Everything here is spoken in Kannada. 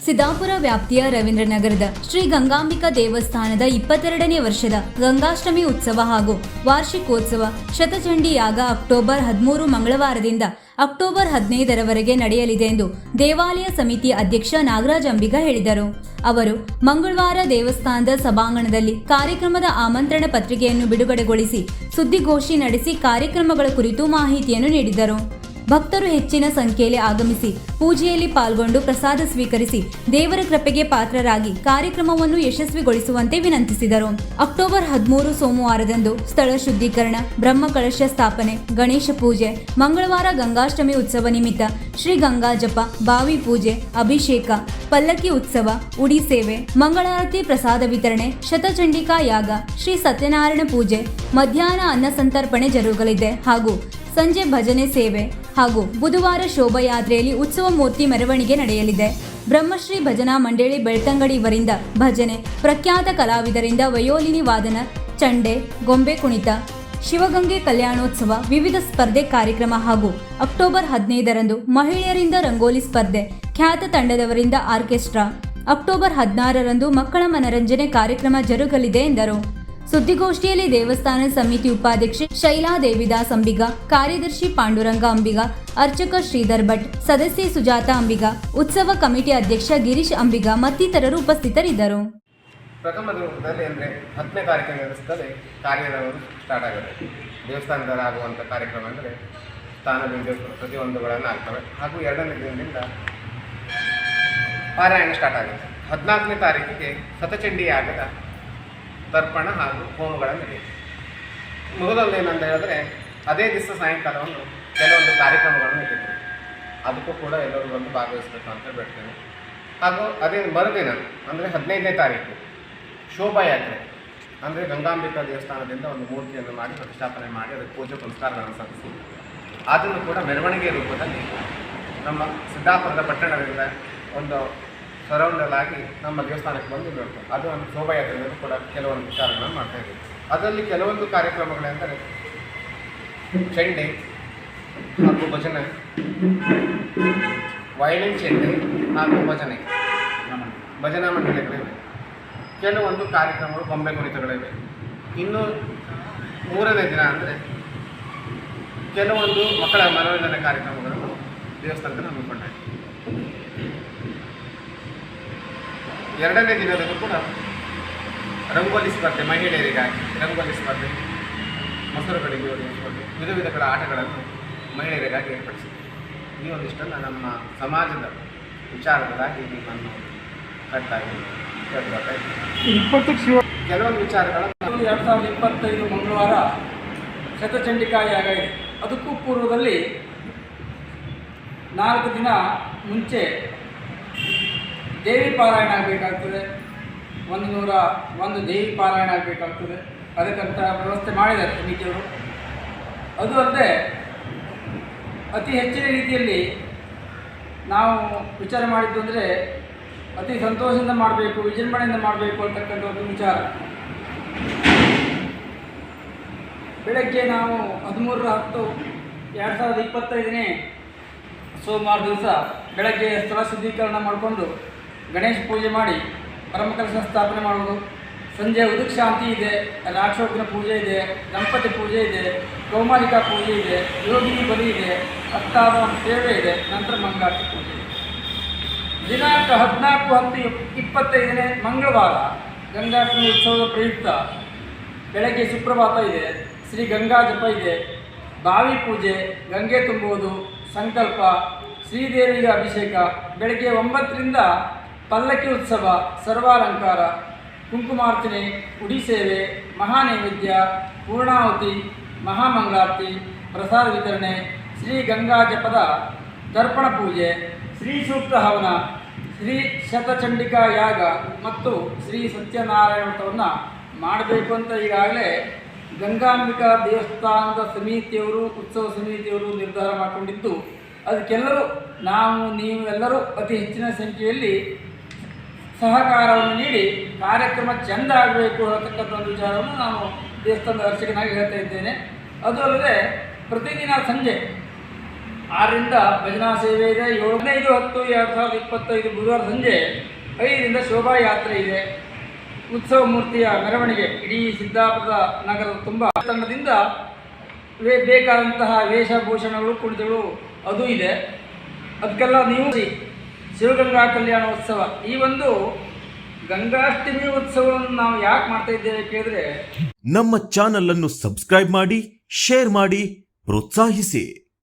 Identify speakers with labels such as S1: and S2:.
S1: ಸಿದ್ದಾಪುರ ವ್ಯಾಪ್ತಿಯ ರವೀಂದ್ರನಗರದ ಶ್ರೀ ಗಂಗಾಂಬಿಕಾ ದೇವಸ್ಥಾನದ 22ನೇ ವರ್ಷದ ಗಂಗಾಷ್ಟಮಿ ಉತ್ಸವ ಹಾಗೂ ವಾರ್ಷಿಕೋತ್ಸವ ಶತಚಂಡಿ ಯಾಗ ಅಕ್ಟೋಬರ್ 13 ಮಂಗಳವಾರದಿಂದ ಅಕ್ಟೋಬರ್ 15ರವರೆಗೆ ನಡೆಯಲಿದೆ ಎಂದು ದೇವಾಲಯ ಸಮಿತಿ ಅಧ್ಯಕ್ಷ ನಾಗರಾಜ್ ಅಂಬಿಗ ಹೇಳಿದರು. ಅವರು ಮಂಗಳವಾರ ದೇವಸ್ಥಾನದ ಸಭಾಂಗಣದಲ್ಲಿ ಕಾರ್ಯಕ್ರಮದ ಆಮಂತ್ರಣ ಪತ್ರಿಕೆಯನ್ನು ಬಿಡುಗಡೆಗೊಳಿಸಿ ಸುದ್ದಿಗೋಷ್ಠಿ ನಡೆಸಿ ಕಾರ್ಯಕ್ರಮಗಳ ಕುರಿತು ಮಾಹಿತಿಯನ್ನು ನೀಡಿದರು. ಭಕ್ತರು ಹೆಚ್ಚಿನ ಸಂಖ್ಯೆಯಲ್ಲಿ ಆಗಮಿಸಿ ಪೂಜೆಯಲ್ಲಿ ಪಾಲ್ಗೊಂಡು ಪ್ರಸಾದ ಸ್ವೀಕರಿಸಿ ದೇವರ ಕೃಪೆಗೆ ಪಾತ್ರರಾಗಿ ಕಾರ್ಯಕ್ರಮವನ್ನು ಯಶಸ್ವಿಗೊಳಿಸುವಂತೆ ವಿನಂತಿಸಿದರು. ಅಕ್ಟೋಬರ್ 13 ಸೋಮವಾರದಂದು ಸ್ಥಳ ಶುದ್ಧೀಕರಣ, ಬ್ರಹ್ಮಕಲಶ ಸ್ಥಾಪನೆ, ಗಣೇಶ ಪೂಜೆ, ಮಂಗಳವಾರ ಗಂಗಾಷ್ಟಮಿ ಉತ್ಸವ ನಿಮಿತ್ತ ಶ್ರೀ ಗಂಗಾ ಜಪ, ಬಾವಿ ಪೂಜೆ, ಅಭಿಷೇಕ, ಪಲ್ಲಕ್ಕಿ ಉತ್ಸವ, ಉಡಿ ಸೇವೆ, ಮಂಗಳಾರತಿ, ಪ್ರಸಾದ ವಿತರಣೆ, ಶತಚಂಡಿಕಾ ಯಾಗ, ಶ್ರೀ ಸತ್ಯನಾರಾಯಣ ಪೂಜೆ, ಮಧ್ಯಾಹ್ನ ಅನ್ನ ಸಂತರ್ಪಣೆ ಜರುಗಲಿದೆ ಹಾಗೂ ಸಂಜೆ ಭಜನೆ ಸೇವೆ ಹಾಗೂ ಬುಧವಾರ ಶೋಭಾಯಾತ್ರೆಯಲ್ಲಿ ಉತ್ಸವ ಮೂರ್ತಿ ಮೆರವಣಿಗೆ ನಡೆಯಲಿದೆ. ಬ್ರಹ್ಮಶ್ರೀ ಭಜನಾ ಮಂಡಳಿ ಬೆಳ್ತಂಗಡಿ ಇವರಿಂದ ಭಜನೆ, ಪ್ರಖ್ಯಾತ ಕಲಾವಿದರಿಂದ ವಯೋಲಿನಿ ವಾದನ, ಚಂಡೆ, ಗೊಂಬೆ ಕುಣಿತ, ಶಿವಗಂಗೆ ಕಲ್ಯಾಣೋತ್ಸವ, ವಿವಿಧ ಸ್ಪರ್ಧೆ ಕಾರ್ಯಕ್ರಮ ಹಾಗೂ ಅಕ್ಟೋಬರ್ 15ರಂದು ಮಹಿಳೆಯರಿಂದ ರಂಗೋಲಿ ಸ್ಪರ್ಧೆ, ಖ್ಯಾತ ತಂಡದವರಿಂದ ಆರ್ಕೆಸ್ಟ್ರಾ, ಅಕ್ಟೋಬರ್ 16ರಂದು ಮಕ್ಕಳ ಮನರಂಜನೆ ಕಾರ್ಯಕ್ರಮ ಜರುಗಲಿದೆ ಎಂದರು. ಸುದ್ದಿಗೋಷ್ಠಿಯಲ್ಲಿ ದೇವಸ್ಥಾನ ಸಮಿತಿ ಉಪಾಧ್ಯಕ್ಷೆ ಶೈಲಾ ದೇವಿದಾಸ್ ಅಂಬಿಗ, ಕಾರ್ಯದರ್ಶಿ ಪಾಂಡುರಂಗ ಅಂಬಿಗ, ಅರ್ಚಕ ಶ್ರೀಧರ್ ಭಟ್, ಸದಸ್ಯೆ ಸುಜಾತ ಅಂಬಿಗ, ಉತ್ಸವ ಕಮಿಟಿ ಅಧ್ಯಕ್ಷ ಗಿರೀಶ್ ಅಂಬಿಗ ಮತ್ತಿತರರು ಉಪಸ್ಥಿತರಿದ್ದರು.
S2: ಪ್ರಥಮ ದಿನದಲ್ಲಿ ಅಂದರೆ 10ನೇ ತಾರೀಕಿನ ದಿವಸದಲ್ಲಿ ಕಾರ್ಯದವರು ಸ್ಟಾರ್ಟ್ ಆಗುತ್ತೆ. ದೇವಸ್ಥಾನದಲ್ಲಿ ಆಗುವಂಥ ಕಾರ್ಯಕ್ರಮ ಅಂದರೆ ಸ್ಥಾನದಿಂದ ಪ್ರತಿಯೊಂದುಗಳನ್ನು ಆಗ್ತವೆ ಹಾಗೂ 2ನೇ ದಿನದಿಂದ ಪಾರಾಯಣ ಸ್ಟಾರ್ಟ್ ಆಗುತ್ತೆ. 14ನೇ ತಾರೀಕಿಗೆ ಶತಚಂಡಿ ಯಾಗದ ತರ್ಪಣ ಹಾಗೂ ಹೋಮಗಳನ್ನು ನಡೆಯುತ್ತೆ. ಮೊದಲನೇನಂತ ಹೇಳಿದ್ರೆ ಅದೇ ದಿವಸ ಸಾಯಂಕಾಲವನ್ನು ಕೆಲವೊಂದು ಕಾರ್ಯಕ್ರಮಗಳನ್ನು ಇಟ್ಟಿರ್ತೀವಿ. ಅದಕ್ಕೂ ಕೂಡ ಎಲ್ಲರೂ ಬಂದು ಭಾಗವಹಿಸಬೇಕು ಅಂತ ಹೇಳ್ತೇನೆ. ಹಾಗೂ ಅದೇ ಮರುದಿನ ಅಂದರೆ 15ನೇ ತಾರೀಕು ಶೋಭಾಯಾತ್ರೆ ಅಂದರೆ ಗಂಗಾಂಬಿಕಾ ದೇವಸ್ಥಾನದಿಂದ ಒಂದು ಮೂರ್ತಿಯನ್ನು ಮಾಡಿ ಪ್ರತಿಷ್ಠಾಪನೆ ಮಾಡಿ ಅದಕ್ಕೆ ಪೂಜೆ ಪುನಸ್ಕಾರಗಳನ್ನು ಸಲ್ಲಿಸಿ ಅದನ್ನು ಕೂಡ ಮೆರವಣಿಗೆ ರೂಪದಲ್ಲಿ ನಮ್ಮ ಸಿದ್ದಾಪುರದ ಪಟ್ಟಣದಿಂದ ಒಂದು ಸರೌಂಡಲ್ ಆಗಿ ನಮ್ಮ ದೇವಸ್ಥಾನಕ್ಕೆ ಬಂದು ಇರಬೇಕು. ಅದು ಒಂದು ಶೋಭಾಯಾತ್ರೆಯಲ್ಲಿ ಕೂಡ ಕೆಲವೊಂದು ವಿಚಾರಗಳನ್ನು ಮಾಡ್ತಾಯಿದ್ದೀವಿ. ಅದರಲ್ಲಿ ಕೆಲವೊಂದು ಕಾರ್ಯಕ್ರಮಗಳೆಂದರೆ ಚೆಂಡೆ ಹಾಗೂ ಭಜನೆ, ವಯಲಿನ್ ಚೆಂಡೆ ಹಾಗೂ ಭಜನಾ ಮಂಡಳಿಗಳಿವೆ. ಕೆಲವೊಂದು ಕಾರ್ಯಕ್ರಮಗಳು ಗೊಂಬೆ ಕುಣಿತಗಳಿವೆ. ಇನ್ನು 3ನೇ ದಿನ ಅಂದರೆ ಕೆಲವೊಂದು ಮಕ್ಕಳ ಮನೋರಂಜನೆ ಕಾರ್ಯಕ್ರಮಗಳನ್ನು ದೇವಸ್ಥಾನದಲ್ಲಿ ಹಮ್ಮಿಕೊಂಡಿದೆ. 2ನೇ ದಿನದಲ್ಲೂ ಕೂಡ ರಂಗೋಲಿ ಸ್ಪರ್ಧೆ, ಮಹಿಳೆಯರಿಗಾಗಿ ರಂಗೋಲಿ ಸ್ಪರ್ಧೆ, ಮೊಸರು ಕಡಿಗೆ ಸ್ಪರ್ಧೆ, ವಿಧ ವಿಧಗಳ ಆಟಗಳನ್ನು ಮಹಿಳೆಯರಿಗಾಗಿ ಏರ್ಪಡಿಸಿದೆ. ಈ ಒಂದಿಷ್ಟನ್ನು ನಮ್ಮ ಸಮಾಜದ ವಿಚಾರಗಳಾಗಿ ನಾನು ಕಟ್ಟಾಗಿ ಹೇಳ್ತಾ ಇದ್ದೀನಿ. ಕೆಲವೊಂದು ವಿಚಾರಗಳನ್ನು
S3: 2025 ಮಂಗಳವಾರ ಶತಚಂಡಿಕಾ ಯಾಗ ಇದೆ. ಅದಕ್ಕೂ ಪೂರ್ವದಲ್ಲಿ 4 ದಿನ ಮುಂಚೆ ದೇವಿ ಪಾರಾಯಣ ಆಗಬೇಕಾಗ್ತದೆ. 101 ದೇವಿ ಪಾರಾಯಣ ಆಗಬೇಕಾಗ್ತದೆ. ಅದಕ್ಕಂತ ವ್ಯವಸ್ಥೆ ಮಾಡಿದ್ದಾರೆ ಸಮಿತಿಯವರು. ಅದು ಅಲ್ಲದೆ ಅತಿ ಹೆಚ್ಚಿನ ರೀತಿಯಲ್ಲಿ ನಾವು ವಿಚಾರ ಮಾಡಿದ್ದು ಅಂದರೆ ಅತಿ ಸಂತೋಷದಿಂದ ಮಾಡಬೇಕು, ವಿಜೃಂಭಣೆಯಿಂದ ಮಾಡಬೇಕು ಅಂತಕ್ಕಂಥ ಒಂದು ವಿಚಾರ. ಬೆಳಗ್ಗೆ ನಾವು 13/10/2025ನೇ ಸೋಮವಾರ ದಿವಸ ಬೆಳಗ್ಗೆ ಸ್ಥಳ ಶುದ್ಧೀಕರಣ ಮಾಡಿಕೊಂಡು ಗಣೇಶ ಪೂಜೆ ಮಾಡಿ ಬ್ರಹ್ಮಕಲಶ ಸ್ಥಾಪನೆ ಮಾಡೋದು. ಸಂಜೆ ಉದಕ್ ಶಾಂತಿ ಇದೆ, ರಾಕ್ಷೋಗ್ನ ಪೂಜೆ ಇದೆ, ದಂಪತಿ ಪೂಜೆ ಇದೆ, ಕೌಮಾರಿಕಾ ಪೂಜೆ ಇದೆ, ಯೋಗಿನಿ ಬಲಿ ಇದೆ, ಹತ್ತಾದ ಸೇವೆ ಇದೆ, ನಂತರ ಮಂಗಳಾರತಿ ಪೂಜೆ ಇದೆ. ದಿನಾಂಕ 14/10/25ನೇ ಮಂಗಳವಾರ ಗಂಗಾಷ್ಟಮಿ ಉತ್ಸವದ ಪ್ರಯುಕ್ತ ಬೆಳಗ್ಗೆ ಸುಪ್ರಭಾತ ಇದೆ, ಶ್ರೀ ಗಂಗಾ ಜಪ ಇದೆ, ಬಾವಿ ಪೂಜೆ, ಗಂಗೆ ತುಂಬುವುದು, ಸಂಕಲ್ಪ, ಶ್ರೀದೇವಿಗೆ ಅಭಿಷೇಕ, ಬೆಳಗ್ಗೆ 9ರಿಂದ ಪಲ್ಲಕ್ಕಿ ಉತ್ಸವ, ಸರ್ವಾಲಂಕಾರ, ಕುಂಕುಮಾರ್ಚನೆ, ಉಡಿ ಸೇವೆ, ಮಹಾನೈವೇದ್ಯ, ಪೂರ್ಣಾಹುತಿ, ಮಹಾಮಂಗಳಾರತಿ, ಪ್ರಸಾದ ವಿತರಣೆ, ಶ್ರೀ ಗಂಗಾ ಜಪದ ತರ್ಪಣ ಪೂಜೆ, ಶ್ರೀ ಸೂಕ್ತ ಹವನ, ಶ್ರೀ ಶತಚಂಡಿಕಾ ಯಾಗ ಮತ್ತು ಶ್ರೀ ಸತ್ಯನಾರಾಯಣ ವ್ರತವನ್ನು ಮಾಡಬೇಕು ಅಂತ ಈಗಾಗಲೇ ಗಂಗಾಂಬಿಕಾ ದೇವಸ್ಥಾನದ ಸಮಿತಿಯವರು, ಉತ್ಸವ ಸಮಿತಿಯವರು ನಿರ್ಧಾರ ಮಾಡಿಕೊಂಡಿದ್ದು, ಅದಕ್ಕೆಲ್ಲರೂ ನೀವು ಎಲ್ಲರೂ ಅತಿ ಹೆಚ್ಚಿನ ಸಂಖ್ಯೆಯಲ್ಲಿ ಸಹಕಾರವನ್ನು ನೀಡಿ ಕಾರ್ಯಕ್ರಮ ಚೆಂದ ಆಗಬೇಕು ಅನ್ನತಕ್ಕಂಥ ಒಂದು ವಿಚಾರವನ್ನು ನಾನು ದೇವಸ್ಥಾನದ ಅರ್ಚಕನಾಗಿ ಹೇಳ್ತಾ ಇದ್ದೇನೆ. ಅದು ಅಲ್ಲದೆ ಪ್ರತಿದಿನ ಸಂಜೆ 6ರಿಂದ ಭಜನಾ ಸೇವೆ ಇದೆ. 15/10/2025 ಬುಧವಾರ ಸಂಜೆ 5ರಿಂದ ಶೋಭಾಯಾತ್ರೆ ಇದೆ. ಉತ್ಸವ ಮೂರ್ತಿಯ ಮೆರವಣಿಗೆ ಇಡೀ ಸಿದ್ದಾಪುರದ ನಗರದ ತುಂಬ ತಂಡದಿಂದ ಬೇಕಾದಂತಹ ವೇಷಭೂಷಣಗಳು ಕುಣಿತಗಳು ಅದು ಇದೆ. ಅದಕ್ಕೆಲ್ಲ ನೀವು ಶಿವಗಂಗಾ ಕಲ್ಯಾಣ ಉತ್ಸವ, ಈ ಒಂದು ಗಂಗಾಷ್ಟಮಿ ಉತ್ಸವವನ್ನು ನಾವು ಯಾಕೆ ಮಾಡ್ತಾ ಇದ್ದೇವೆ ಕೇಳಿದ್ರೆ,
S4: ನಮ್ಮ ಚಾನಲ್ ಅನ್ನು ಸಬ್ಸ್ಕ್ರೈಬ್ ಮಾಡಿ, ಶೇರ್ ಮಾಡಿ, ಪ್ರೋತ್ಸಾಹಿಸಿ.